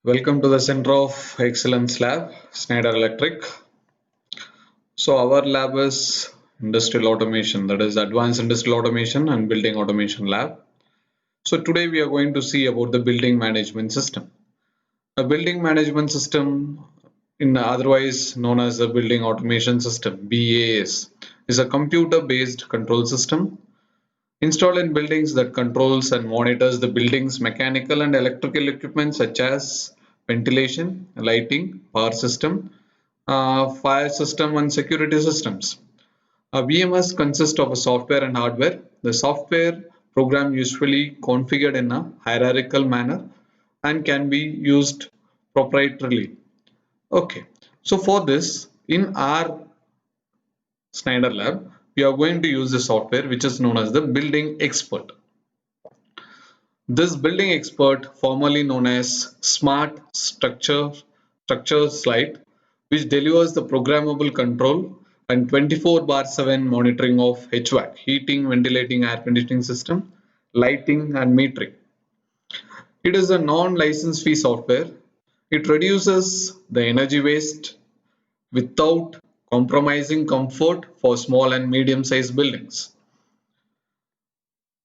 Welcome to the Center of Excellence Lab, Schneider Electric. So our lab is Industrial Automation, that is Advanced Industrial Automation and Building Automation Lab. So today we are going to see about the Building Management System. A Building Management System, in otherwise known as the Building Automation System, BAS, is a computer-based control system installed in buildings that controls and monitors the building's mechanical and electrical equipment such as ventilation, lighting, power system, fire system and security systems. A VMS consists of a software and hardware. The software program usually configured in a hierarchical manner and can be used proprietarily. Okay, so for this, in our Schneider Lab, we are going to use the software which is known as the Building Expert. This Building Expert, formerly known as Smart Structure Slide, which delivers the programmable control and 24/7 monitoring of HVAC, heating, ventilating, air conditioning system, lighting and metering. It is a non-license fee software. It reduces the energy waste without compromising comfort for small and medium-sized buildings.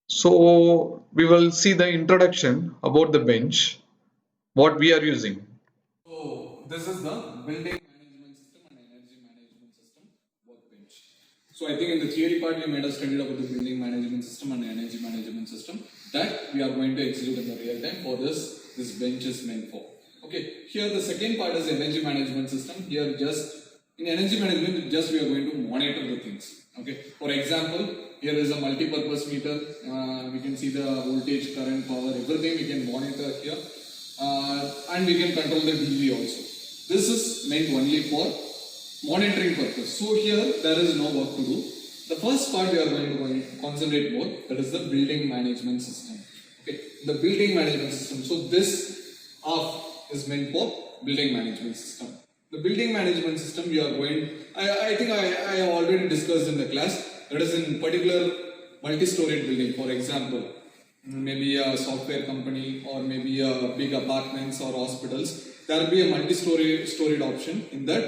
So we will see the introduction about the bench, what we are using. So this is the building management system and energy management system workbench. So I think in the theory part we made a study about the building management system and energy management system that we are going to execute in the real time. For this bench is meant for. Okay, here the second part is energy management system. Here just in energy management just we are going to monitor the things. Okay, for example, here is a multi-purpose meter. We can see the voltage, current, power, everything we can monitor here. And we can control the DV also. This is meant only for monitoring purpose. So here there is no work to do. The first part we are going to concentrate more, that is the building management system. Okay, the building management system. So this half is meant for building management system. The building management system we are going, I think I have already discussed in the class, that is in particular multi-storied building, for example, maybe a software company or maybe a big apartments or hospitals, there will be a multi-storied option in that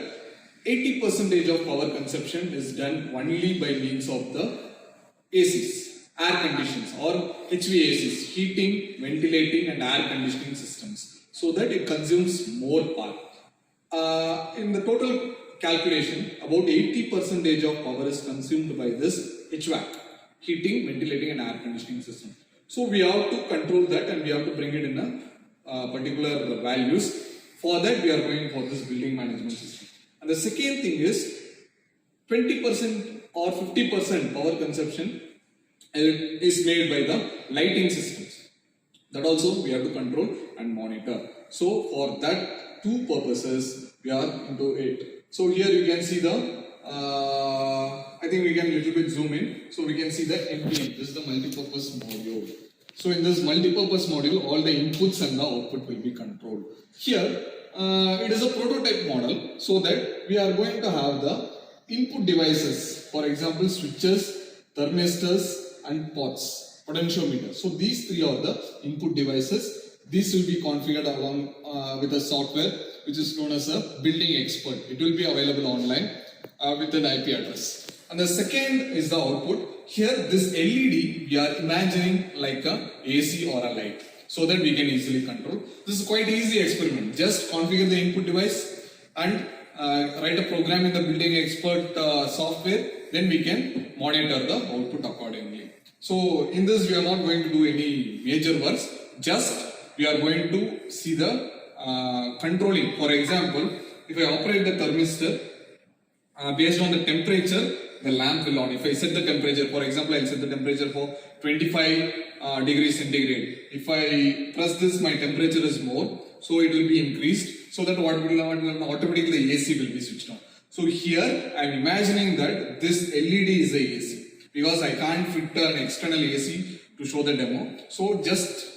80% of power consumption is done only by means of the ACs, air conditions or HVACs, heating, ventilating and air conditioning systems, so that it consumes more power. In the total calculation, about 80% of power is consumed by this HVAC, heating, ventilating and air conditioning system. So we have to control that and we have to bring it in a particular values. For that we are going for this building management system. And the second thing is 20% or 50% power consumption is made by the lighting systems. That also we have to control and monitor. So for that two purposes we are into it. So here you can see the I think we can little bit zoom in, so we can see the MPM. This is the multipurpose module. So in this multipurpose module, all the inputs and the output will be controlled. Here, it is a prototype model, so that we are going to have the input devices. For example, switches, thermistors, and pots, potentiometers. So these three are the input devices. These will be configured along with a software which is known as a Building Expert. It will be available online with an IP address. And the second is the output. Here this LED we are imagining like a AC or a light, so that we can easily control. This is quite easy experiment. Just configure the input device and write a program in the Building Expert software. Then we can monitor the output accordingly. So in this we are not going to do any major works. Just we are going to see the controlling. For example, if I operate the thermistor, based on the temperature, the lamp will on. If I set the temperature, for example, I'll set the temperature for 25 degrees centigrade. If I press this, my temperature is more, so it will be increased, so that what will automatically the AC will be switched on. So here I am imagining that this LED is the AC, because I can't fit an external AC to show the demo. So just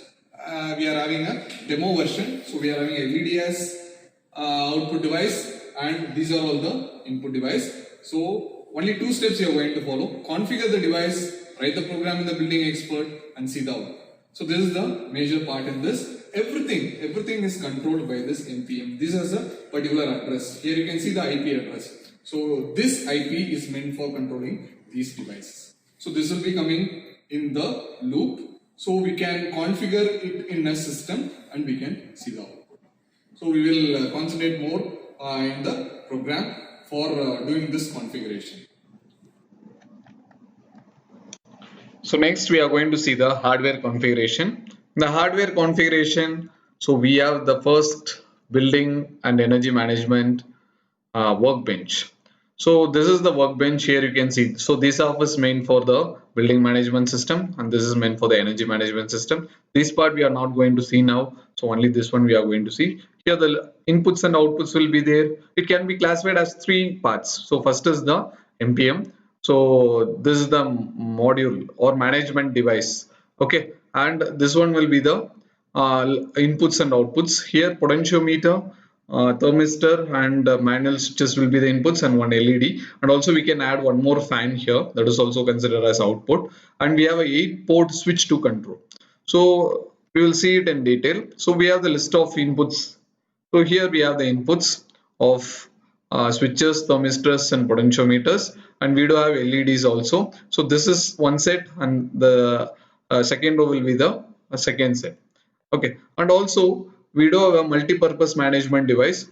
we are having a demo version. So we are having LED as output device, and these are all the input device. So only two steps you are going to follow. Configure the device, write the program in the Building Expert and see the output. So this is the major part in this. everything is controlled by this MPM. This is a particular address. Here you can see the IP address. So this IP is meant for controlling these devices. So this will be coming in the loop. So we can configure it in a system and we can see the output. So we will concentrate more in the program for doing this configuration. So next we are going to see the hardware configuration. The hardware configuration, so we have the first building and energy management workbench. So this is the workbench. Here you can see. So this half is meant for the building management system and this is meant for the energy management system. This part we are not going to see now. So only this one we are going to see. Here the inputs and outputs will be there. It can be classified as three parts. So first is the MPM. So this is the module or management device. Okay, and this one will be the inputs and outputs. Here potentiometer, thermistor and manual switches will be the inputs and one LED, and also we can add one more fan here, that is also considered as output, and we have a 8-port switch to control. So we will see it in detail. So we have the list of inputs. So here we have the inputs of switches, thermistors and potentiometers, and we do have LEDs also. So this is one set and the second row will be the second set. Okay, and also we do have a multi-purpose management device.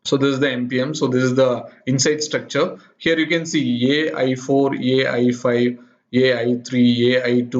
So this is the MPM. So this is the inside structure. Here you can see AI4, AI5, AI3, AI2,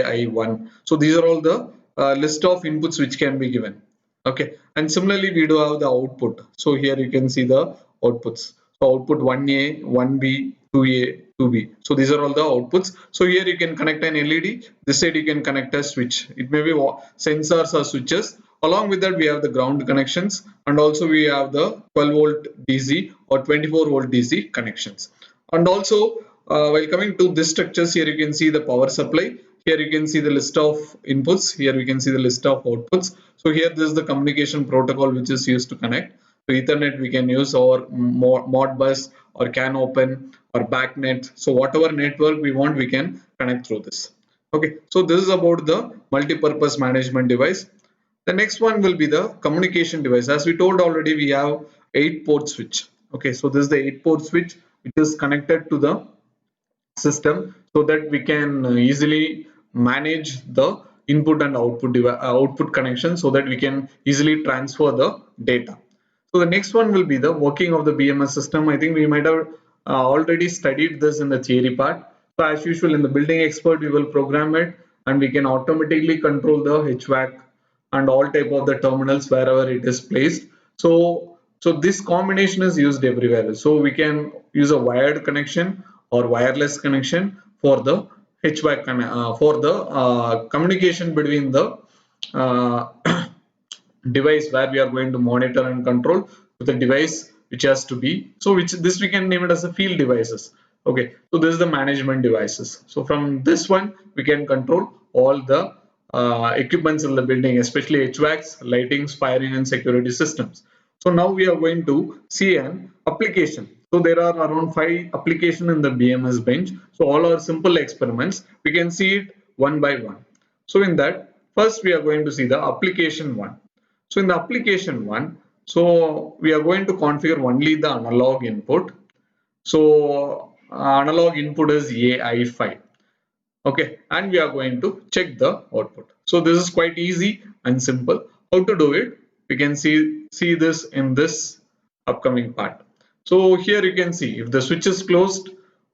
AI1. So these are all the list of inputs which can be given. Okay, and similarly we do have the output. So here you can see the outputs. So output 1A, 1B, 2A, 2B. So these are all the outputs. So here you can connect an LED. This side you can connect a switch. It may be sensors or switches. Along with that we have the ground connections and also we have the 12 volt DC or 24 volt DC connections. And also while coming to this structures, here you can see the power supply. Here you can see the list of inputs. Here we can see the list of outputs. So here this is the communication protocol which is used to connect. So Ethernet we can use or Modbus or CAN open or BACnet. So whatever network we want we can connect through this. Okay, so this is about the multi-purpose management device. The next one will be the communication device. As we told already, we have 8-port switch. Okay, so this is the 8-port switch which is connected to the system so that we can easily manage the input and output connection so that we can easily transfer the data. So the next one will be the working of the BMS system. I think we might have already studied this in the theory part. So as usual in the building expert, we will program it and we can automatically control the HVAC and all type of the terminals wherever it is placed. So this combination is used everywhere. So we can use a wired connection or wireless connection for the HVAC for the communication between the uh, device where we are going to monitor and control to the device which has to be, so which this we can name it as the field devices. Okay, so this is the management devices. So from this one we can control all the equipments in the building, especially HVACs, lighting, firing and security systems. So now we are going to see an application. So there are around 5 applications in the BMS bench. So all are simple experiments. We can see it one by one. So in that, first we are going to see the application one. So in the application one, so we are going to configure only the analog input. So analog input is AI5. Okay, and we are going to check the output. So this is quite easy and simple. How to do it? We can see this in this upcoming part. So here you can see if the switch is closed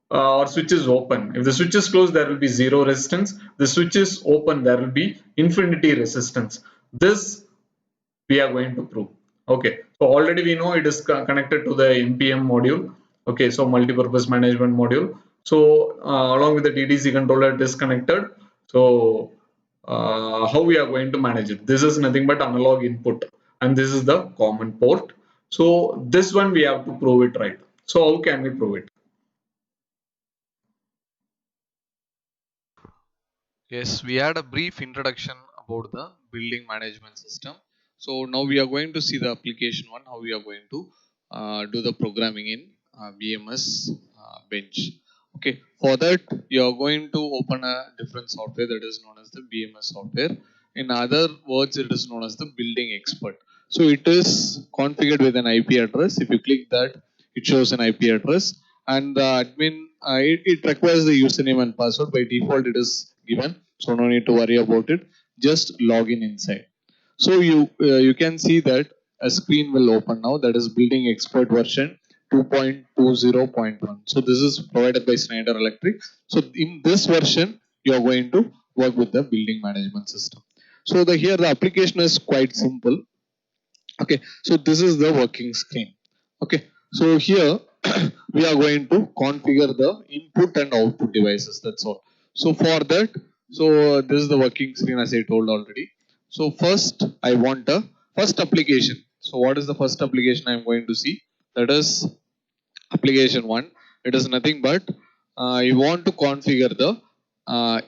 or switch is open. If the switch is closed, there will be zero resistance. The switch is open, there will be infinity resistance. This we are going to prove. Okay, so already we know it is connected to the MPM module. Okay, so multi-purpose management module. So along with the DDC controller it is connected. So how we are going to manage it? This is nothing but analog input and this is the common port. So this one we have to prove it, right? So how can we prove it? Yes, we had a brief introduction about the building management system. So now we are going to see the application one, how we are going to do the programming in BMS bench. Okay, for that you are going to open a different software that is known as the BMS software. In other words, it is known as the building expert. So it is configured with an IP address. If you click that, it shows an IP address, and the admin it requires the username and password. By default, it is given, so no need to worry about it. Just log in inside. So you can see that a screen will open now. That is building expert version 2.20.1. So this is provided by Schneider Electric. So in this version, you are going to work with the building management system. So here the application is quite simple. Okay, so this is the working screen. Okay, so here we are going to configure the input and output devices. That's all. So for that, so this is the working screen as I told already. So first I want a first application. So what is the first application I am going to see? That is application 1. It is nothing but you want to configure the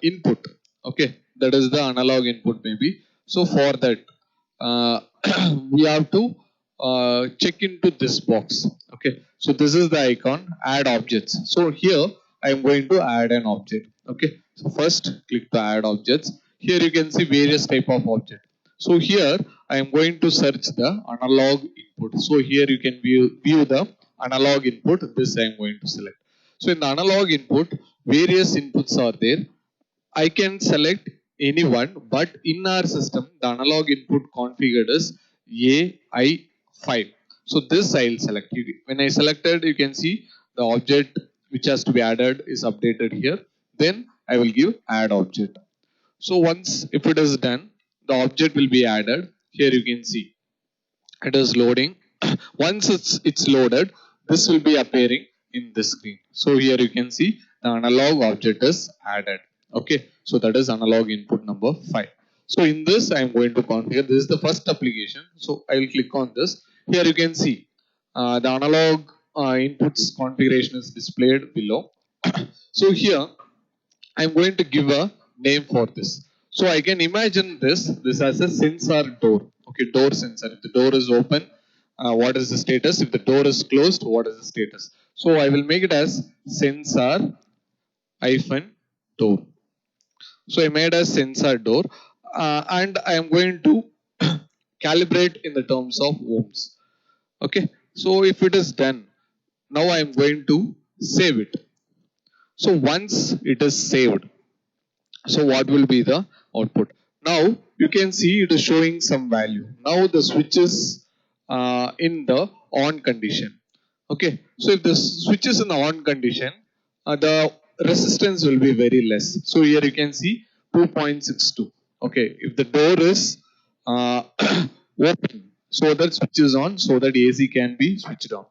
input. Okay, that is the analog input maybe. So for that uh, we have to check into this box. Okay, so this is the icon, add objects. So here I am going to add an object. Okay, so first click to add objects. Here you can see various type of object. So here I am going to search the analog input. So here you can view the analog input. This I am going to select. So in the analog input, various inputs are there. I can select anyone, but in our system, the analog input configured is AI5. So this I'll select. When I selected, you can see the object which has to be added is updated here. Then I will give add object. So once if it is done, the object will be added. Here you can see it is loading. Once it's loaded, this will be appearing in the screen. So here you can see the analog object is added. Okay, so that is analog input number 5. So in this I am going to configure. This is the first application. So I will click on this. Here you can see the analog inputs configuration is displayed below. So here I am going to give a name for this. So I can imagine this as a sensor door. Okay, door sensor. If the door is open, what is the status? If the door is closed, what is the status? So I will make it as sensor hyphen door. So I made a sensor door, and I am going to calibrate in the terms of ohms. Okay, so if it is done, now I am going to save it. So once it is saved, so what will be the output? Now you can see it is showing some value. Now the switch is in the on condition. Okay, so if the switch is in the on condition, the resistance will be very less. So here you can see 2.62. Okay, if the door is open, so that switch is on, so that AC can be switched on.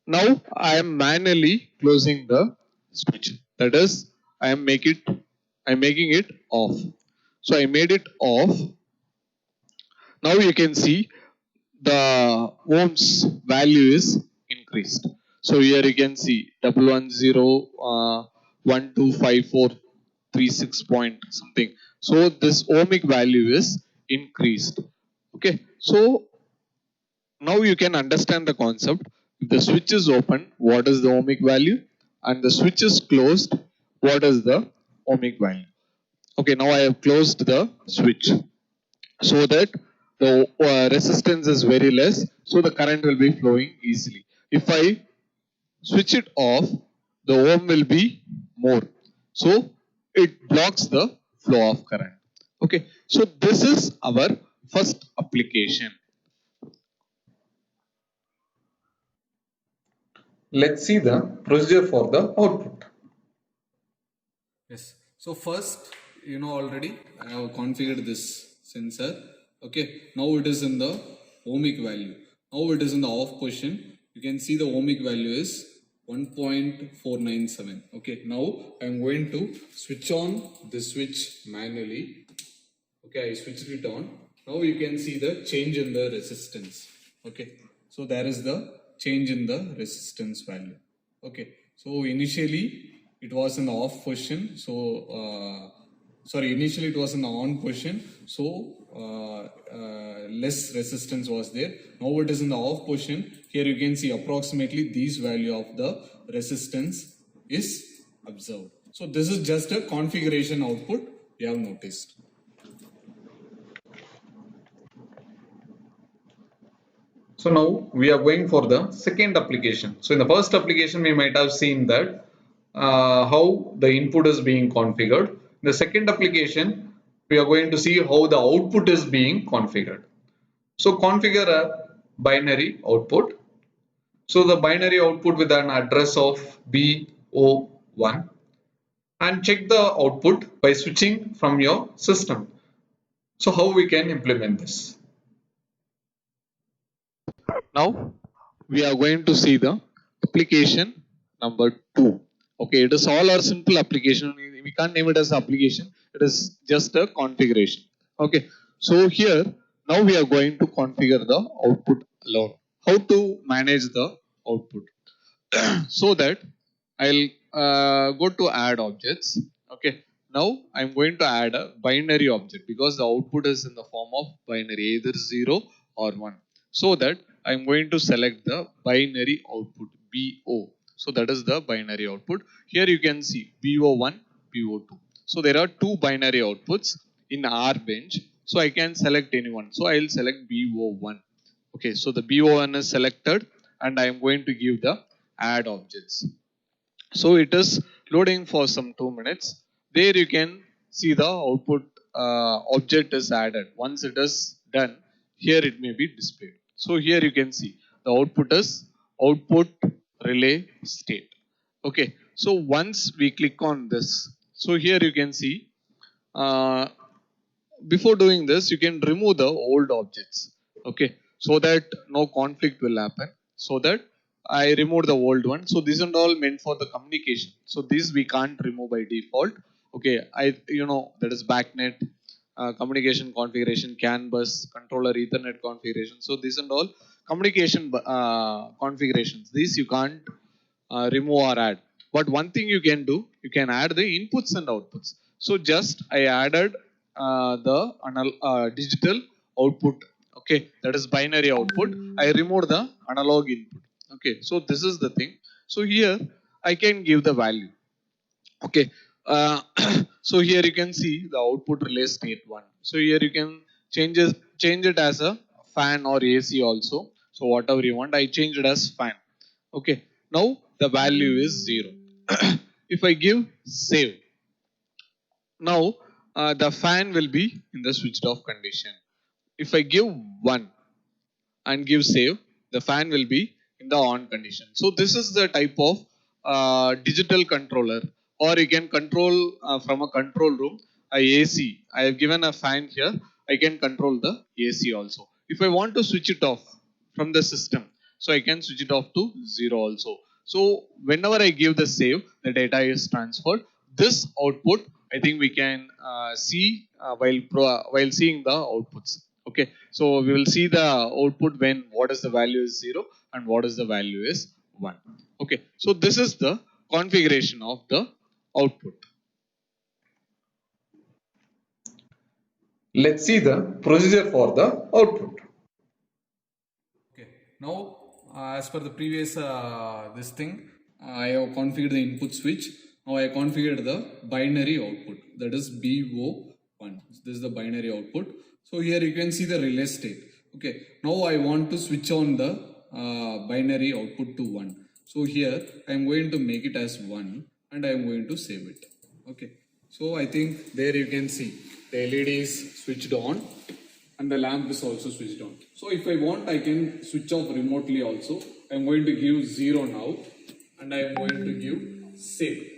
Now I am manually closing the switch. That is, I'm making it off. So I made it off. Now you can see the ohms value is increased. So here you can see 110 point something. So this ohmic value is increased. Okay. So now you can understand the concept. If the switch is open, what is the ohmic value? And the switch is closed, what is the ohmic value? Okay, now I have closed the switch so that the resistance is very less, so the current will be flowing easily. If I switch it off, the ohm will be more, so it blocks the flow of current. Okay, so this is our first application. Let's see the procedure for the output. Yes. So first, already I have configured this sensor. Okay. Now it is in the ohmic value. Now it is in the off position. You can see the ohmic value is 1.497. Okay. Now I am going to switch on this switch manually. Okay. I switched it on. Now you can see the change in the resistance. Okay. So there is the change in the resistance value. Okay. So initially it was in the off position. So initially it was in the on position. So less resistance was there. Now it is in the off position. Here you can see approximately this value of the resistance is observed. So this is just a configuration output you have noticed. So now we are going for the second application. So in the first application, we might have seen that how the input is being configured. In the second application, we are going to see how the output is being configured. So configure a binary output. So the binary output with an address of B01 and check the output by switching from your system. So how we can implement this? Now we are going to see the application number 2. Okay, it is all our simple application. We can't name it as application. It is just a configuration. Okay, so here now we are going to configure the output alone. How to manage the output? So that I'll go to add objects. Okay, now I'm going to add a binary object because the output is in the form of binary, either 0 or 1. So that I'm going to select the binary output BO. So that is the binary output. Here you can see BO1, BO2. So there are two binary outputs in our bench. So I can select anyone. So I'll select BO1. Okay, so the BO1 is selected and I am going to give the add objects. So it is loading for some 2 minutes. There you can see the output object is added. Once it is done, here it may be displayed. So here you can see the output is output relay state. Okay, so once we click on this, so here you can see uh, before doing this, you can remove the old objects. Okay, so that no conflict will happen. So that I removed the old one. So these are all meant for the communication. So these we can't remove by default. Okay, that is backnet, communication configuration, CAN bus, controller, Ethernet configuration. So these are all communication configurations. These you can't remove or add. But one thing you can do, you can add the inputs and outputs. So just I added the digital output. Okay, that is binary output. I removed the analog input. Okay, so this is the thing. So here I can give the value. Okay, so here you can see the output relay state 1. So here you can change it as a fan or AC also. So whatever you want, I change it as fan. Okay, now the value is 0. If I give save, now the fan will be in the switched off condition. If I give 1 and give save, the fan will be in the on condition. So this is the type of digital controller, or you can control from a control room a AC. I have given a fan here. I can control the AC also. If I want to switch it off from the system, so I can switch it off to 0 also. So whenever I give the save, the data is transferred. This output, I think we can see while seeing the outputs. Okay, so we will see the output when what is the value is 0 and what is the value is 1. Okay, so this is the configuration of the output. Let's see the procedure for the output. Okay. Now, as per the previous this thing, I have configured the input switch. Now I configured the binary output, that is BO1. This is the binary output. So here you can see the relay state. Okay. Now I want to switch on the binary output to 1. So here I am going to make it as 1 and I am going to save it. Okay. So I think there you can see the LED is switched on and the lamp is also switched on. So if I want, I can switch off remotely also. I am going to give 0 now and I am going to give save.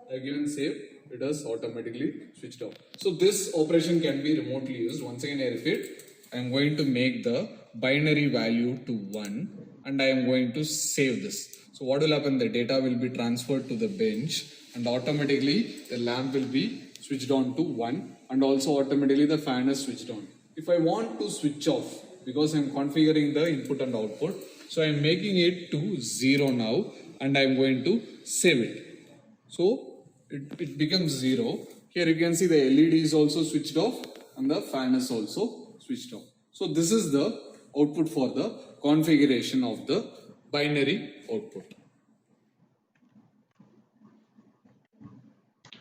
I have given save, it is automatically switched off. So this operation can be remotely used. Once again I repeat, I am going to make the binary value to 1 and I am going to save this. So what will happen, the data will be transferred to the bench and automatically the lamp will be switched on to 1 and also automatically the fan is switched on. If I want to switch off, because I am configuring the input and output, so I am making it to 0 now and I am going to save it. So it becomes 0. Here you can see the LED is also switched off and the fan is also switched off. So this is the output for the configuration of the binary output.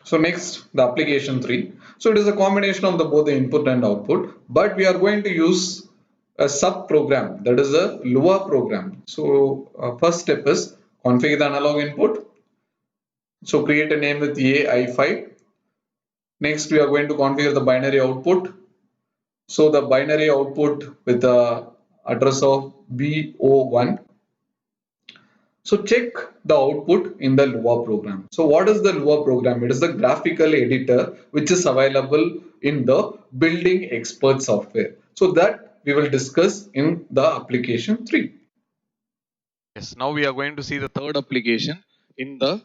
So next, the application 3. So it is a combination of both the input and output, but we are going to use a sub program, that is a Lua program. So first step is configure the analog input. So create a name with AI5. Next, we are going to configure the binary output. So the binary output with the address of BO1. So check the output in the Lua program. So what is the Lua program? It is the graphical editor which is available in the building expert software. So that we will discuss in the application 3. Yes, now we are going to see the third application in the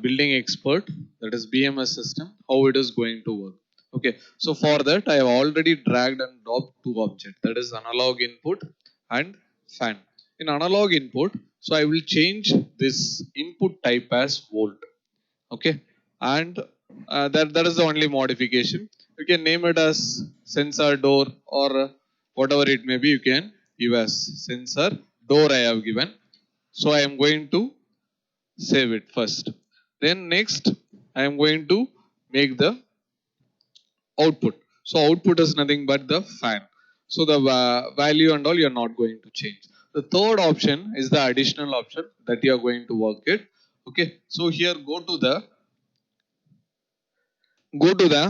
building expert, that is BMS system, how it is going to work. Okay, so for that I have already dragged and dropped two objects, that is analog input and fan. In analog input, so I will change this input type as volt. Okay, and that is the only modification. You can name it as sensor door or whatever it may be. You can give as sensor door I have given. So I am going to save it first. Then next I am going to make the output. So output is nothing but the fan. So the value and all you are not going to change. The third option is the additional option that you are going to work it. Okay. So here go to the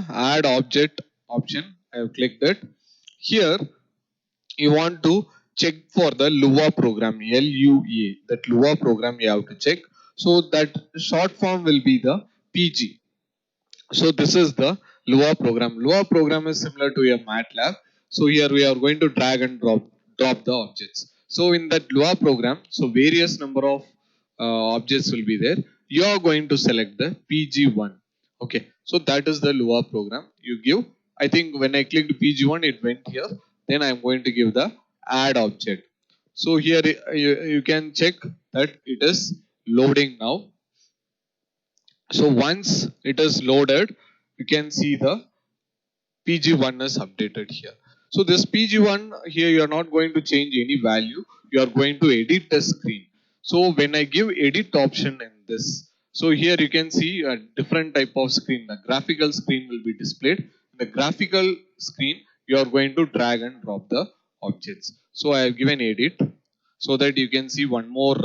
add object option. I have clicked it. Here you want to check for the Lua program, LUA, that Lua program you have to check. So that short form will be the PG. So this is the Lua program. Lua program is similar to your MATLAB. So here we are going to drag and drop the objects. So in that Lua program, so various number of objects will be there. You are going to select the PG1. Okay, so that is the Lua program. You give, I think when I clicked PG1, it went here. Then I am going to give the add object. So here you can check that it is loading now. So once it is loaded, you can see the PG1 is updated here. So this PG1 here, you are not going to change any value. You are going to edit the screen. So when I give edit option in this, so here you can see a different type of screen. The graphical screen will be displayed. In the graphical screen, you are going to drag and drop the objects. So I have given edit so that you can see one more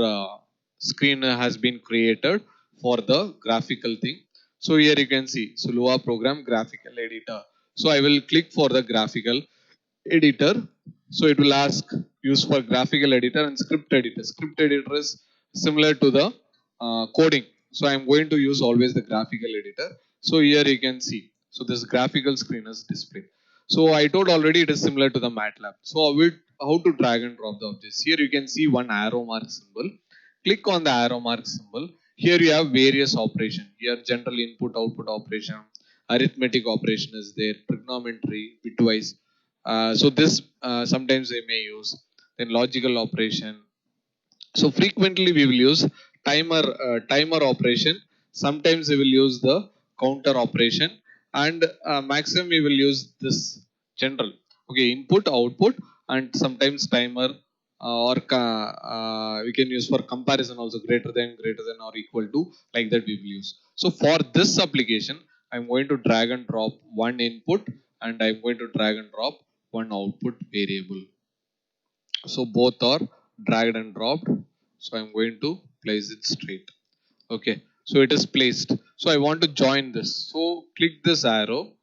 screen has been created for the graphical thing. So here you can see, so Lua program graphical editor. So I will click for the graphical editor. So it will ask use for graphical editor and script editor. Script editor is similar to the coding. So I am going to use always the graphical editor. So here you can see. So this graphical screen is displayed. So I told already it is similar to the MATLAB. So how to drag and drop the objects. Here you can see one arrow mark symbol. Click on the arrow mark symbol. Here you have various operations. Here general input output operation, arithmetic operation is there, trigonometry, bitwise. So this sometimes they may use. Then logical operation. So frequently we will use timer operation. Sometimes we will use the counter operation, and maximum we will use this general. Okay, input output and sometimes timer or we can use for comparison also greater than or equal to, like that we will use. So for this application I'm going to drag and drop one input and I'm going to drag and drop one output variable. So both are dragged and dropped. So I'm going to place it straight. Okay, so it is placed. So I want to join this. So click this arrow.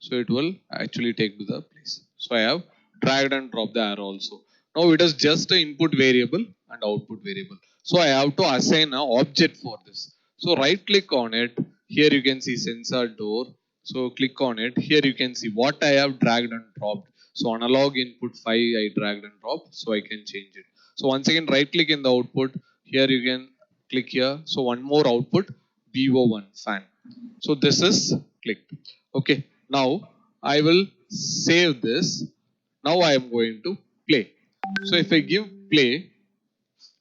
So it will actually take to the place. So I have dragged and dropped the arrow also. Now it is just an input variable and output variable. So I have to assign an object for this. So right click on it. Here you can see sensor door. So click on it. Here you can see what I have dragged and dropped. So analog input 5 I dragged and dropped. So I can change it. So once again right click in the output. Here you can click here. So one more output BO1 fan. So this is clicked. Okay. Now I will save this. Now I am going to play. So if I give play,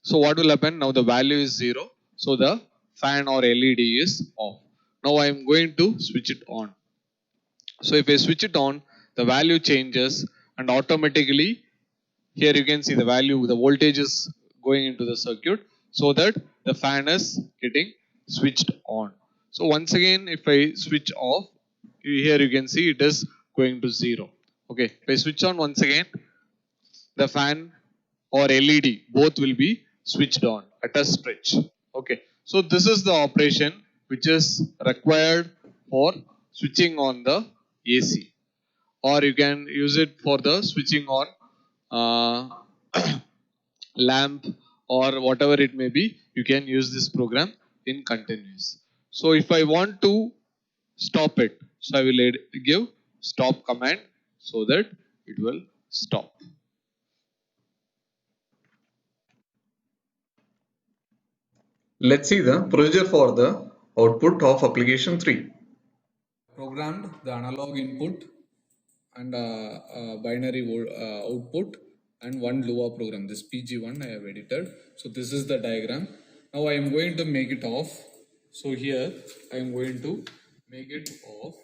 so what will happen? Now the value is 0. So the fan or LED is off. Now I am going to switch it on. So if I switch it on, the value changes and automatically here you can see the value, the voltage is going into the circuit so that the fan is getting switched on. So once again, if I switch off, here you can see it is going to 0. Okay, if I switch on once again, the fan or LED both will be switched on at a stretch. Okay, so this is the operation which is required for switching on the AC, or you can use it for the switching on uh, lamp or whatever it may be. You can use this program in continuous. So if I want to stop it, so I will give stop command so that it will stop. Let's see the procedure for the output of application 3. Programmed the analog input and binary output and one Lua program. This PG1 I have edited. So this is the diagram. Now I am going to make it off. So here I am going to make it off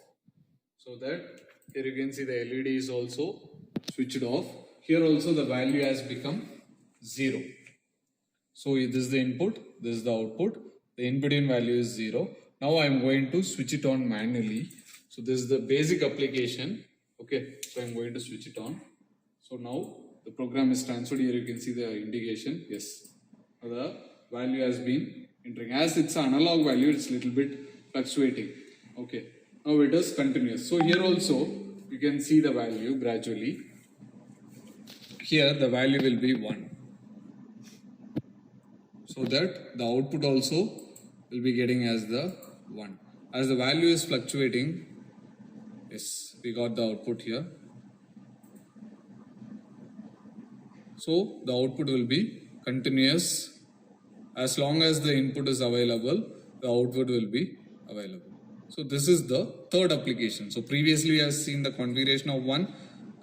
so that here you can see the LED is also switched off. Here also the value has become 0. So this is the input, this is the output. The input in value is 0. Now I am going to switch it on manually. So this is the basic application. Okay, so I'm going to switch it on. So now the program is transferred. Here you can see the indication. Yes, now the value has been entering. As it's an analog value, it's little bit fluctuating. Okay, now it is continuous. So here also you can see the value gradually. Here the value will be 1. So that the output also will be getting as the 1. As the value is fluctuating, yes, we got the output here. So the output will be continuous. As long as the input is available, the output will be available. So this is the third application. So previously we have seen the configuration of one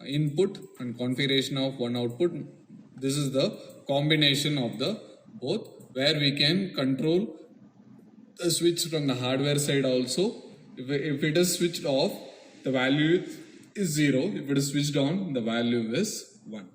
input and configuration of one output. This is the combination of the both, where we can control the switch from the hardware side also. If it is switched off, the value is 0. If it is switched on, the value is 1.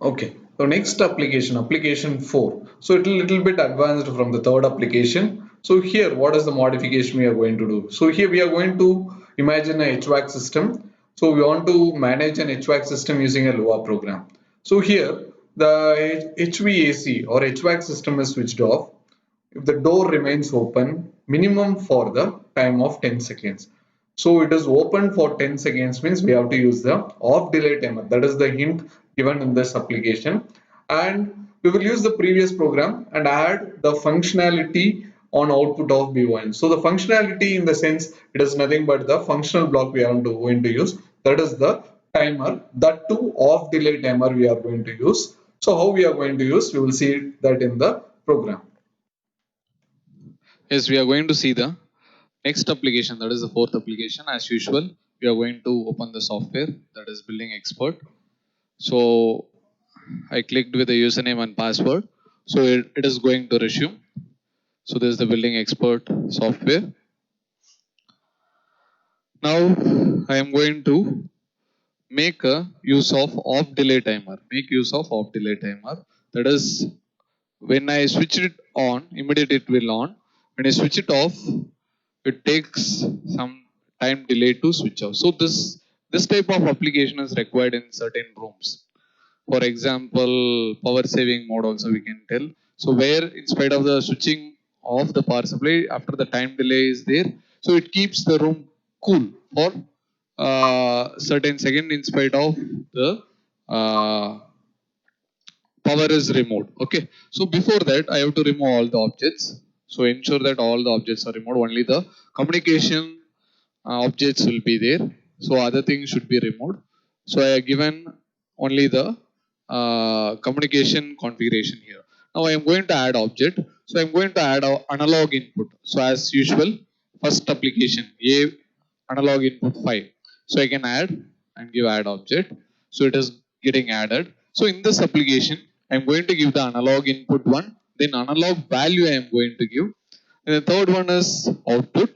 Okay, so next application, application 4. So it's a little bit advanced from the third application. So here, what is the modification we are going to do? So here we are going to imagine a HVAC system. So we want to manage an HVAC system using a Lua program. So here the HVAC or HVAC system is switched off if the door remains open minimum for the time of 10 seconds. So it is open for 10 seconds means we have to use the off delay timer. That is the hint given in this application. And we will use the previous program and add the functionality on output of B1. So the functionality in the sense it is nothing but the functional block we are going to use. That is the timer. That too off delay timer we are going to use. So how we are going to use, we will see that in the program. Yes, we are going to see the next application, that is the fourth application. As usual, we are going to open the software, that is Building Expert. So I clicked with the username and password. So it is going to resume. So this is the Building Expert software. Now I am going to make a use of off delay timer. Make use of off delay timer. That is, when I switch it on, immediately it will on. When I switch it off, it takes some time delay to switch off. So this type of application is required in certain rooms. For example, power saving mode also we can tell. So where in spite of the switching off the power supply, after the time delay is there, so it keeps the room cool for certain second in spite of the power is removed. Okay, so before that I have to remove all the objects. So ensure that all the objects are removed. Only the communication objects will be there. So other things should be removed. So I have given only the communication configuration here. Now I am going to add object. So I am going to add analog input. So as usual, first application A analog input 5. So I can add and give add object. So it is getting added. So in this application, I am going to give the analog input 1. Then analog value I am going to give. And the third one is output.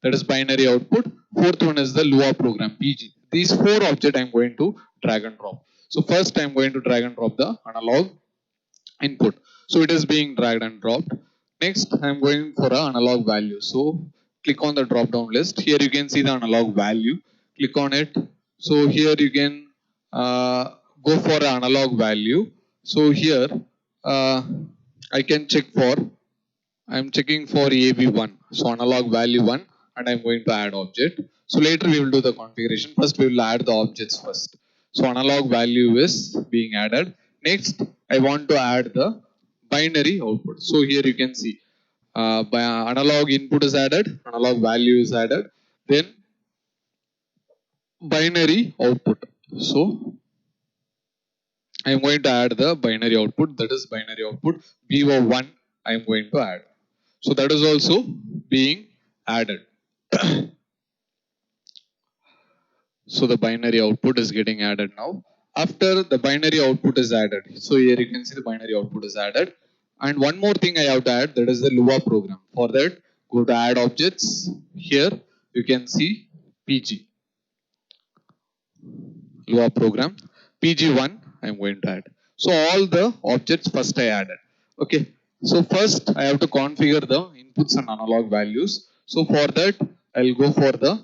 That is binary output. Fourth one is the Lua program PG. These 4 objects I am going to drag and drop. So first I am going to drag and drop the analog input. So it is being dragged and dropped. Next I am going for an analog value. So click on the drop down list. Here you can see the analog value. click on it. So here you can go for analog value. So here I can check for, I'm checking for AV1. So analog value 1, and I'm going to add object. So later we will do the configuration. First we will add the objects first. So analog value is being added. Next I want to add the binary output. So here you can see by analog input is added, analog value is added, then binary output. So I am going to add the binary output, that is binary output VO1 I am going to add. So that is also being added. So the binary output is getting added now. After the binary output is added, so here you can see the binary output is added. And one more thing I have to add, that is the Lua program. For that, go to add objects. Here you can see PG. Lua program. PG1 I am going to add. So all the objects first I added. Okay. So first I have to configure the inputs and analog values. So for that I'll go for the,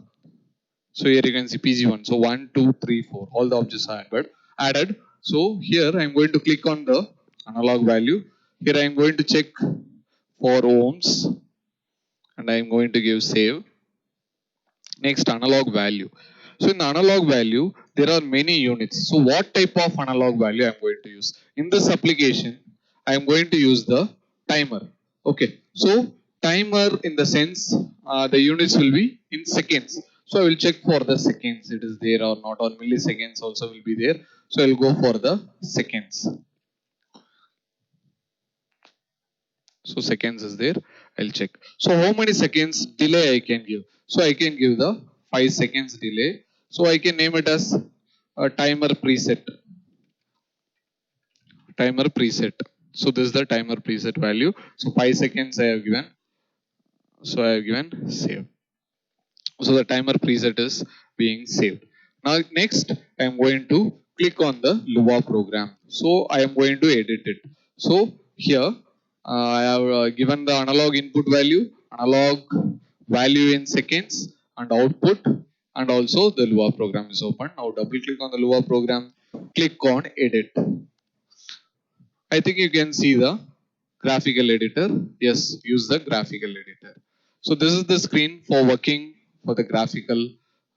so here you can see PG1. So 1, 2, 3, 4. All the objects are added. So here I am going to click on the analog value. Here I am going to check for ohms and I am going to give save. Next analog value. So in the analog value there are many units. So what type of analog value I am going to use? In this application I am going to use the timer. Okay. So timer in the sense the units will be in seconds. So I will check for the seconds it is there or not, or milliseconds also will be there. So I will go for the seconds. So seconds is there, I'll check. So how many seconds delay I can give? So I can give the 5 seconds delay. So I can name it as a timer preset. Timer preset. So this is the timer preset value. So 5 seconds I have given. So I have given save. So the timer preset is being saved. Now next I am going to click on the Lua program. So I am going to edit it. So here I have given the analog input value, analog value in seconds and output, and also the Lua program is open. Now double click on the Lua program, click on edit. I think you can see the graphical editor. Yes, use the graphical editor. So this is the screen for working for the graphical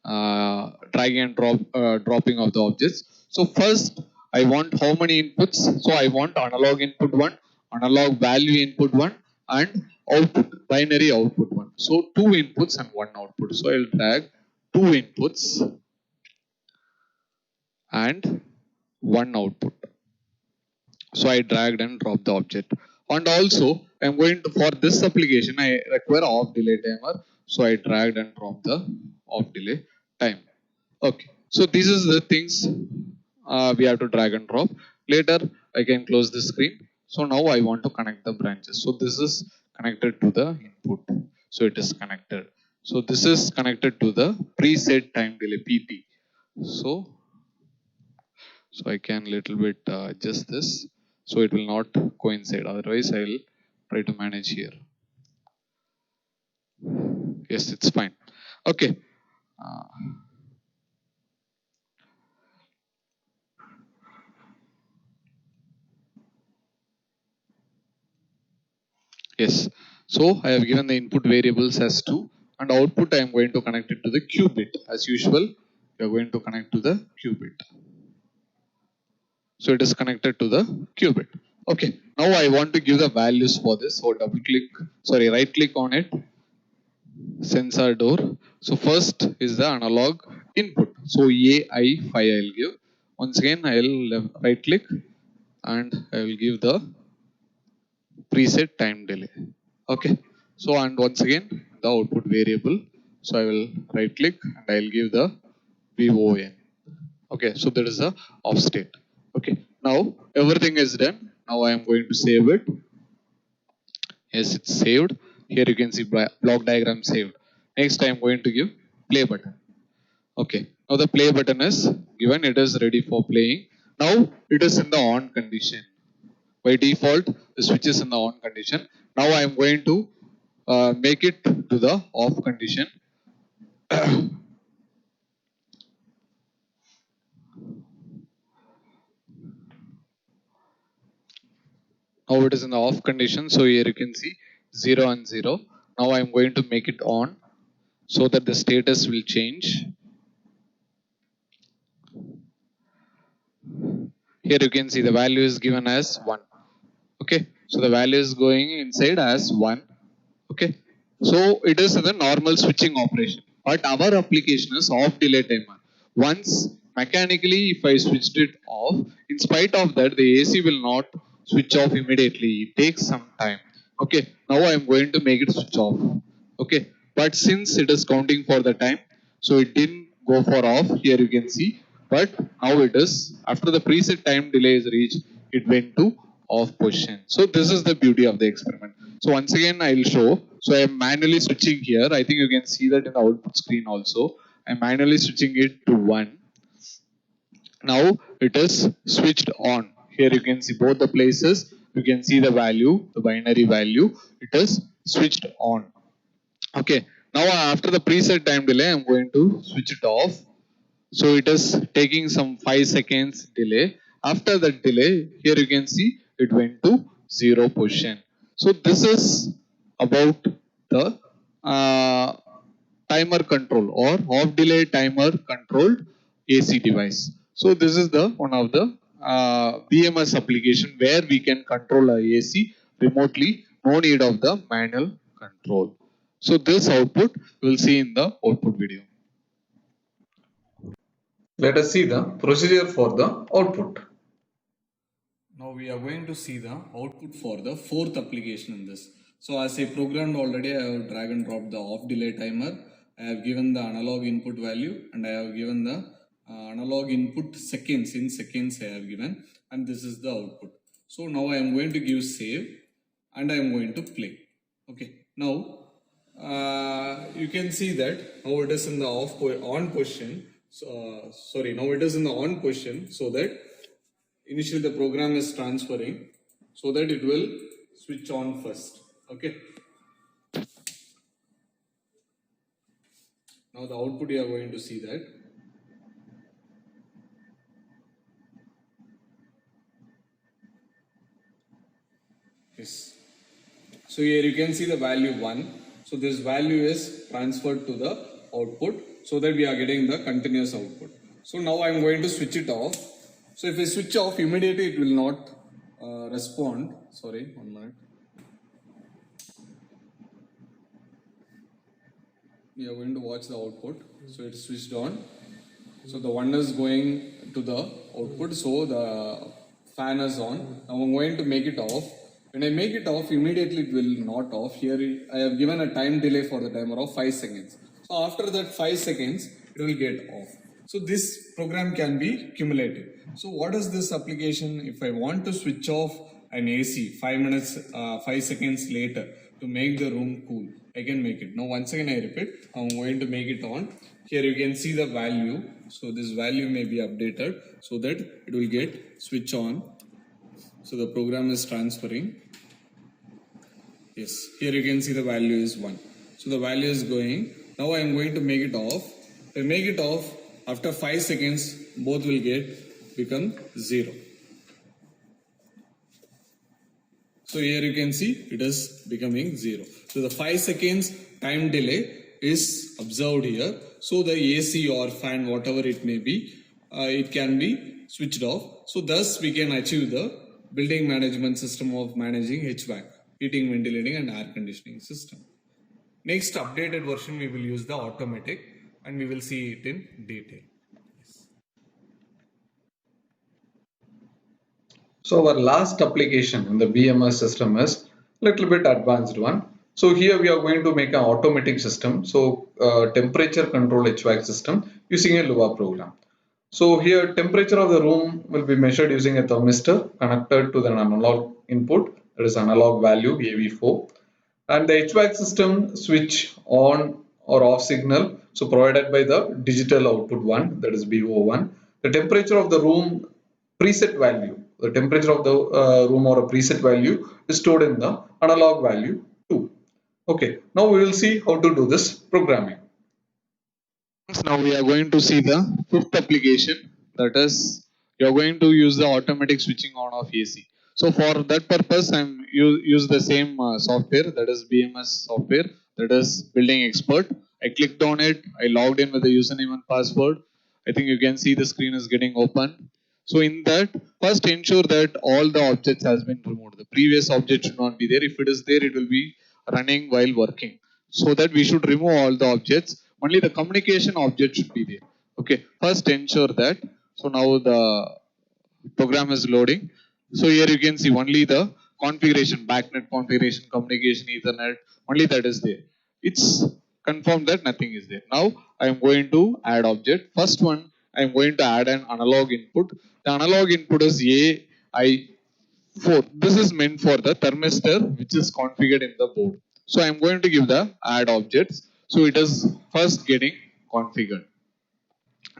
drag and dropping of the objects. So first I want how many inputs. So I want analog input 1, analog value input 1, and output binary output 1. So 2 inputs and 1 output. So I will drag 2 inputs and 1 output. So I dragged and dropped the object. And also I am going to, for this application I require off delay timer. So I dragged and dropped the off delay time. Okay. So these is the things we have to drag and drop. Later I can close the screen. So now I want to connect the branches. So this is connected to the input. So it is connected. So this is connected to the preset time delay PT. So I can little bit adjust this. So it will not coincide. Otherwise I will try to manage here. Yes, it's fine. Okay. Yes. So I have given the input variables as 2 and output I am going to connect it to the Q bit. As usual, we are going to connect to the Q bit. So it is connected to the Q bit. Okay. Now I want to give the values for this. So right click on it. Sensor door. So first is the analog input. So AI5 I will give. Once again I will right click and I will give the preset time delay. Okay. So and once again the output variable. So I will right click and I will give the VON. Okay. So that is the off state. Okay. Now everything is done. Now I am going to save it. Yes, it's saved. Here you can see block diagram saved. Next I am going to give play button. Okay. Now the play button is given. It is ready for playing. Now it is in the on condition. By default, the switch is in the on condition. Now I am going to make it to the off condition. how it is in the off condition. So here you can see 0 and 0. Now I am going to make it on so that the status will change. Here you can see the value is given as 1. Okay, so the value is going inside as 1. Okay, so it is the normal switching operation, but our application is off delay timer. Once mechanically if I switched it off, in spite of that the AC will not switch off immediately. It takes some time. Okay, now I am going to make it switch off. Okay, but since it is counting for the time, so it didn't go for off. Here you can see, but now it is after the preset time delay is reached, it went to off position. So this is the beauty of the experiment. So once again I will show. So I am manually switching here. I think you can see that in the output screen also. I am manually switching it to 1. Now it is switched on. Here you can see both the places. You can see the value, the binary value. It is switched on. Okay. Now after the preset time delay, I am going to switch it off. So it is taking some 5 seconds delay. After that delay, here you can see it went to 0 position. So this is about the timer control or off delay timer controlled AC device. So this is the one of the BMS application where we can control our AC remotely, no need of the manual control. So this output we'll see in the output video. Let us see the procedure for the output. Now we are going to see the output for the fourth application in this. So as I programmed already, I have drag and drop the off delay timer. I have given the analog input value and I have given the analog input seconds. In seconds I have given, and this is the output. So now I am going to give save and I am going to play. Okay. Now you can see that now it is in the on position. So sorry, now it is in the on position, so that initially the program is transferring so that it will switch on first. Okay. Now the output you are going to see that. Yes. So here you can see the value 1. So this value is transferred to the output so that we are getting the continuous output. So now I am going to switch it off. So if I switch off, immediately it will not respond. Sorry, 1 minute. We are going to watch the output. So it is switched on. So the 1 is going to the output. So the fan is on. Now I'm going to make it off. When I make it off, immediately it will not off. Here I have given a time delay for the timer of 5 seconds. So after that 5 seconds, it will get off. So this program can be cumulative. So what is this application? If I want to switch off an AC 5 seconds later to make the room cool, I can make it. Now once again I repeat, I'm going to make it on. Here you can see the value. So this value may be updated so that it will get switch on. So the program is transferring. Yes, here you can see the value is 1. So the value is going. Now I am going to make it off. If I make it off, after 5 seconds, both will become 0. So here you can see it is becoming 0. So the 5 seconds time delay is observed here. So the AC or fan, whatever it may be, it can be switched off. So thus we can achieve the building management system of managing HVAC, heating, ventilating and air conditioning system. Next updated version we will use the automatic and we will see it in detail. Yes. So our last application in the BMS system is a little bit advanced one. So here we are going to make an automatic system. So temperature control HVAC system using a Lua program. So here temperature of the room will be measured using a thermistor connected to the analog input, that is analog value AV4, and the HVAC system switch on or off signal, so provided by the digital output 1, that is BO1. The temperature of the room preset value, the temperature of the room or a preset value is stored in the analog value 2. Okay, now we will see how to do this programming. Now we are going to see the fifth application, that is you are going to use the automatic switching on of AC. So for that purpose, I'm use the same software, that is BMS software, that is Building Expert. I clicked on it. I logged in with the username and password. I think you can see the screen is getting open. So in that, first ensure that all the objects has been removed. The previous object should not be there. If it is there, it will be running while working. So that we should remove all the objects. Only the communication object should be there. Okay. First ensure that. So now the program is loading. So here you can see only the configuration, backnet configuration, communication, Ethernet, only that is there. It's confirmed that nothing is there. Now I am going to add object. First one, I am going to add an analog input. The analog input is AI4. This is meant for the thermistor which is configured in the board. So I am going to give the add objects. So it is first getting configured.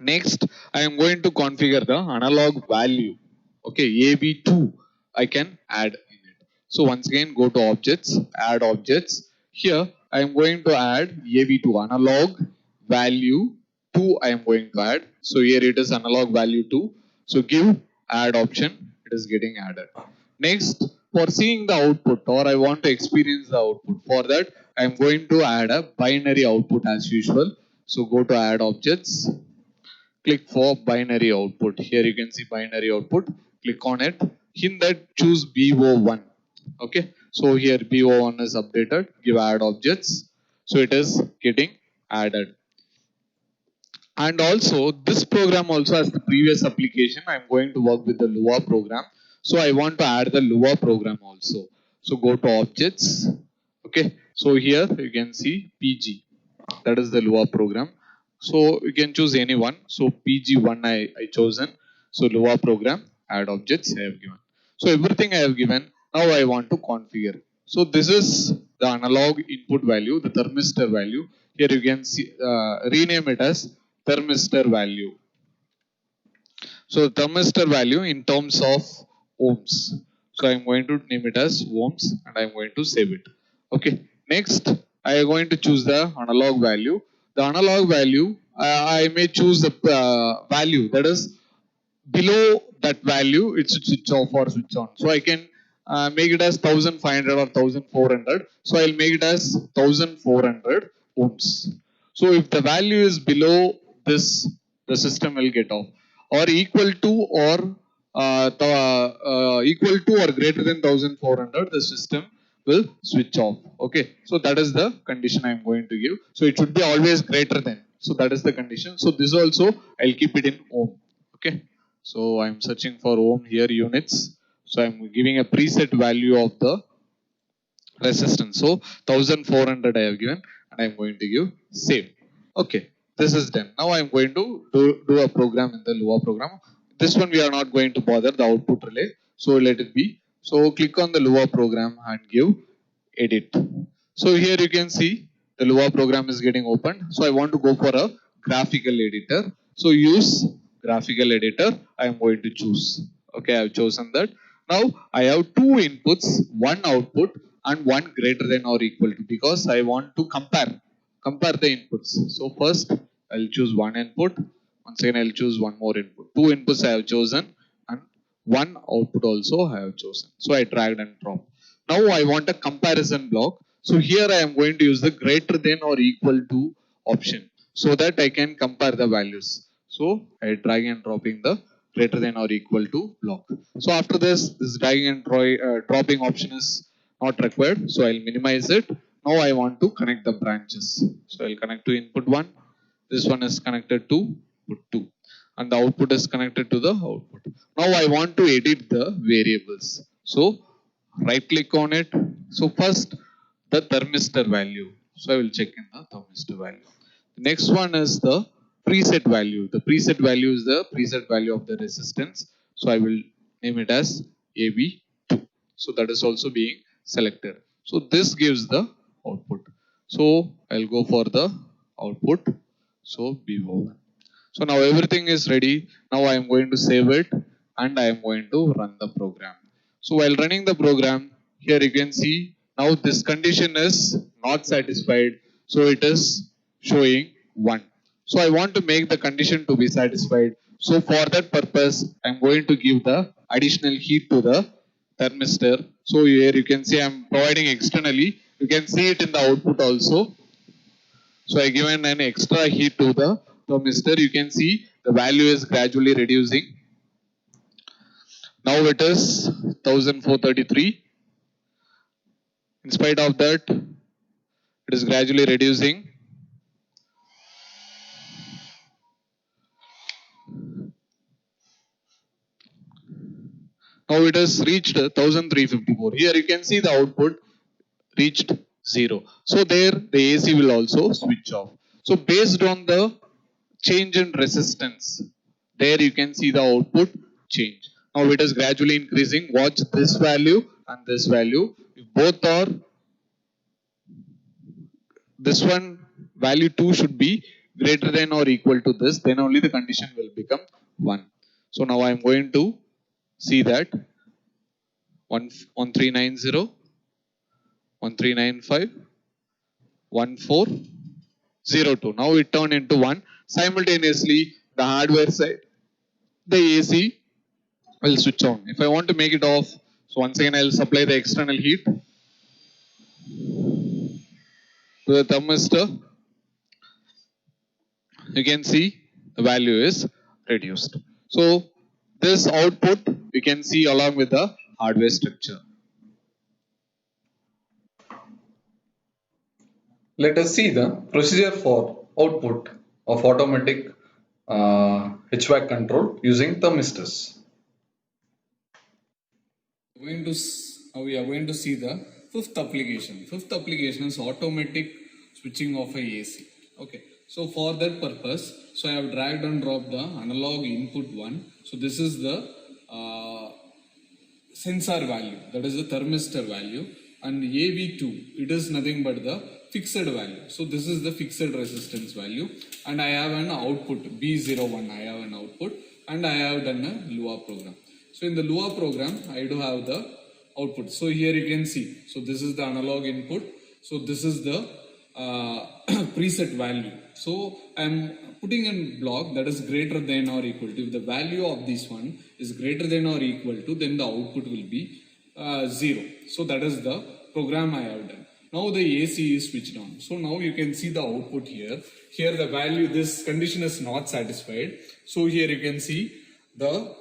Next, I am going to configure the analog value. Okay, AV2 I can add in it. So once again, go to objects, add objects. Here I am going to add AV2 analog value 2 I am going to add. So here it is analog value 2. So give add option, it is getting added. Next, for seeing the output, or I want to experience the output, for that I am going to add a binary output as usual. So go to add objects, click for binary output. Here you can see binary output. Click on it. In that, choose BO1. Okay. So here BO1 is updated. Give add objects. So it is getting added. And also this program also has the previous application. I am going to work with the Lua program. So I want to add the Lua program also. So go to objects. Okay. So here you can see PG. That is the Lua program. So you can choose anyone. So PG1 I chosen. So Lua program, add objects I have given. So everything I have given. Now I want to configure. So this is the analog input value, the thermistor value. Here you can see, rename it as thermistor value. So thermistor value in terms of ohms. So I am going to name it as ohms and I am going to save it. Okay. Next, I am going to choose the analog value. The analog value, I may choose the value that is below that value, it should switch off or switch on. So I can make it as 1500 or 1400. So I'll make it as 1400 ohms. So if the value is below this, the system will get off, or equal to or equal to or greater than 1400, the system will switch off. Okay, so that is the condition I am going to give. So it should be always greater than. So that is the condition. So this also I'll keep it in ohm. Okay, so I'm searching for ohm here, units. So I'm giving a preset value of the resistance. So 1400 I have given and I'm going to give save. Okay, this is done. Now I'm going to do a program in the Lua program. This one we are not going to bother, the output relay. So let it be. So click on the Lua program and give edit. So here you can see the Lua program is getting opened. So I want to go for a graphical editor. So use graphical editor. I am going to choose. Okay, I have chosen that. Now I have two inputs, one output and one greater than or equal to, because I want to compare the inputs. So first I'll choose one input. Once again I'll choose one more input. Two inputs I have chosen and one output also I have chosen. So I dragged and dropped. Now I want a comparison block. So here I am going to use the greater than or equal to option so that I can compare the values. So I drag and dropping the greater than or equal to block. So after this dragging and dropping option is not required. So I'll minimize it. Now I want to connect the branches. So I'll connect to input 1. This one is connected to input 2. And the output is connected to the output. Now I want to edit the variables. So right click on it. So first the thermistor value. So I will check in the thermistor value. The next one is the preset value. The preset value is the preset value of the resistance. So I will name it as AB2. So that is also being selected. So this gives the output. So I'll go for the output. So BO1. So now everything is ready. Now I am going to save it and I am going to run the program. So while running the program, here you can see now this condition is not satisfied. So it is showing 1. So I want to make the condition to be satisfied. So for that purpose, I am going to give the additional heat to the thermistor. So here you can see I'm providing externally. You can see it in the output also. So I given an extra heat to the thermistor. You can see the value is gradually reducing. Now it is 1433. In spite of that, it is gradually reducing. Now it has reached 1354. Here you can see the output reached 0. So there the AC will also switch off. So based on the change in resistance, there you can see the output change. Now it is gradually increasing. Watch this value and this value. If both are, this one value 2 should be greater than or equal to this, then only the condition will become 1. So now I am going to see that 1390, 1395, 1402. Now it turned into 1. Simultaneously, the hardware side, the AC will switch on. If I want to make it off, so once again I will supply the external heat to the thermistor. You can see the value is reduced. So this output we can see along with the hardware structure. Let us see the procedure for output of automatic HVAC control using thermistors. Now we are going to see the fifth application. Fifth application is automatic switching of a AC. Okay. So for that purpose, so I have dragged and dropped the analog input 1. So this is the sensor value, that is the thermistor value, and AV2, it is nothing but the fixed value. So this is the fixed resistance value, and I have an output B01. I have an output, and I have done a Lua program. So in the Lua program, I do have the output. So here you can see. So this is the analog input. So this is the preset value. So I'm putting in block that is greater than or equal to. If the value of this one is greater than or equal to, then the output will be 0. So that is the program I have done. Now the AC is switched on. So now you can see the output here. Here the value, this condition is not satisfied. So here you can see the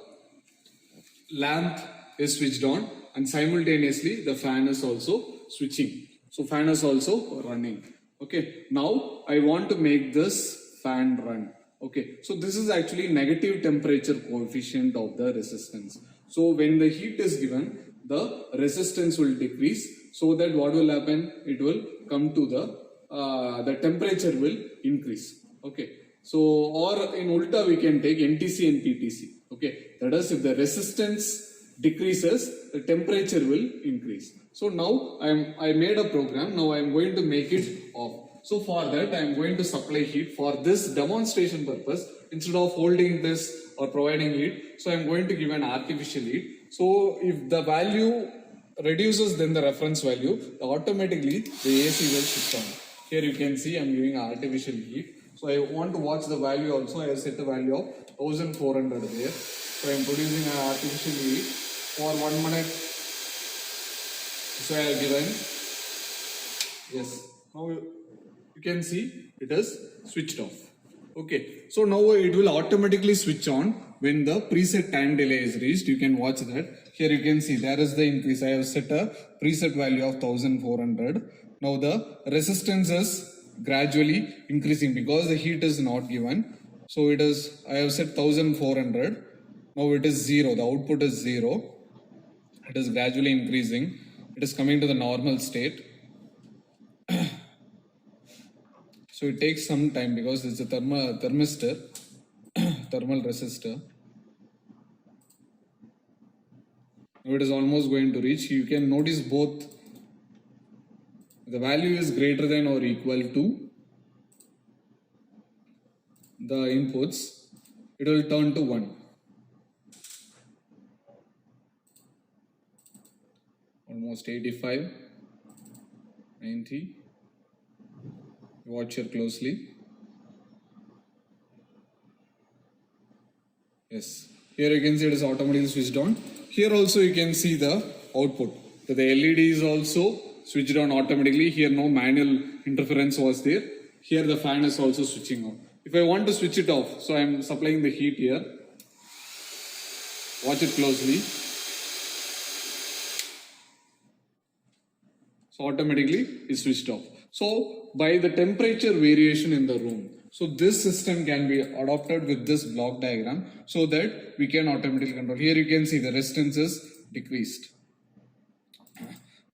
lamp is switched on, and simultaneously the fan is also switching. So fan is also running. Okay, now I want to make this fan run. Okay, so this is actually negative temperature coefficient of the resistance. So when the heat is given, the resistance will decrease, so that what will happen, it will come to the temperature will increase. Okay, so or in ulta we can take NTC and PTC. Okay, that is, if the resistance decreases, the temperature will increase. So now I made a program. Now I am going to make it off. So for that I am going to supply heat for this demonstration purpose. Instead of holding this or providing heat, so I am going to give an artificial heat. So if the value reduces than the reference value, automatically the AC will switch on. Here you can see I am giving artificial heat. So I want to watch the value also. I have set the value of 1400 there. So I am producing an artificial heat for 1 minute. So I have given, yes, now you can see it is switched off. Okay, so now it will automatically switch on when the preset time delay is reached. You can watch that. Here you can see there is the increase. I have set a preset value of 1400. Now the resistance is gradually increasing because the heat is not given. So it is, I have set 1400. Now it is 0. The output is 0. It is gradually increasing. It is coming to the normal state. So it takes some time because it's a thermistor, thermal resistor. Now it is almost going to reach. You can notice both. The value is greater than or equal to the inputs. It will turn to 1. Almost 85, 90. Watch here closely. Yes, here you can see it is automatically switched on. Here also you can see the output. So the LED is also switched on automatically. Here no manual interference was there. Here the fan is also switching on. If I want to switch it off, so I am supplying the heat here. Watch it closely. So automatically is switched off. So by the temperature variation in the room, so this system can be adopted with this block diagram so that we can automatically control. Here you can see the resistance is decreased.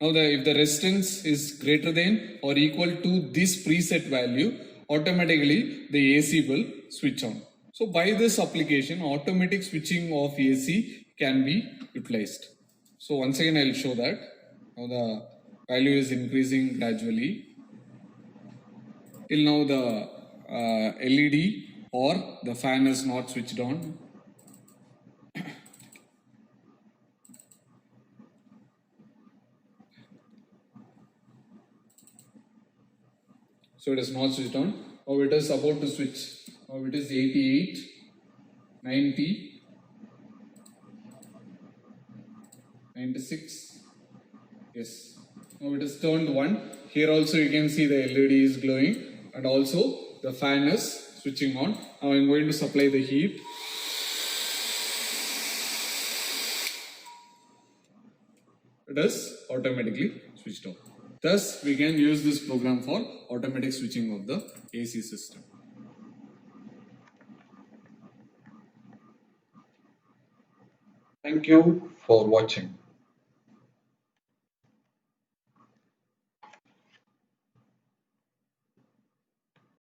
Now if the resistance is greater than or equal to this preset value, automatically the AC will switch on. So by this application, automatic switching of AC can be utilized. So once again I will show that. Now the value is increasing gradually. Till now the LED or the fan is not switched on. So it is not switched on. Now it is about to switch. Now it is 88, 90, 96. Yes. Now it is turned 1. Here also you can see the LED is glowing and also the fan is switching on. Now I am going to supply the heat. It is automatically switched off. Thus, we can use this program for automatic switching of the AC system. Thank you for watching.